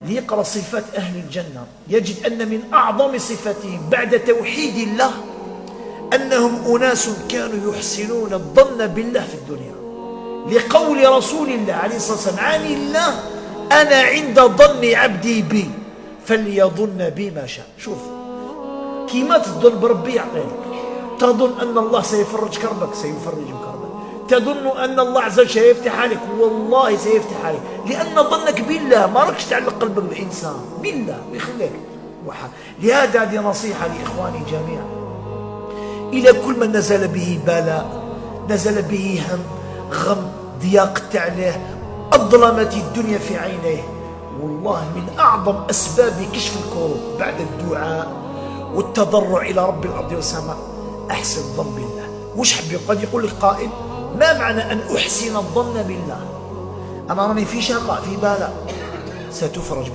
ليقرأ صفات أهل الجنة يجد أن من أعظم صفاتهم بعد توحيد الله أنهم أناس كانوا يحسنون الظن بالله في الدنيا، لقول رسول الله عليه الصلاة والسلام عن الله: أنا عند ظن عبدي بي فليظن بي ما شاء. شوف كيما تظن بربي يعطيك، تظن أن الله سيفرج كربك سيفرج كربك، تظن أن الله عز وجل سيفتح عليك والله سيفتح عليك، لأن ظنك بالله، ما راكش تعلق قلبك بالإنسان، بالله ويخليك واحد. لهذا هذه نصيحة لإخواني جميعا، إلى كل من نزل به بلاء، نزل به هم، غم، ضيقت عليه، أظلمت الدنيا في عينيه، والله من أعظم أسباب كشف الكروب بعد الدعاء والتضرع إلى رب الأرض والسماء أحسن الظن بالله. وش حب قد يقول لك قائل: ما معنى أن أحسن الظن بالله؟ أنا راني في شقاء في بلاء ستفرج به.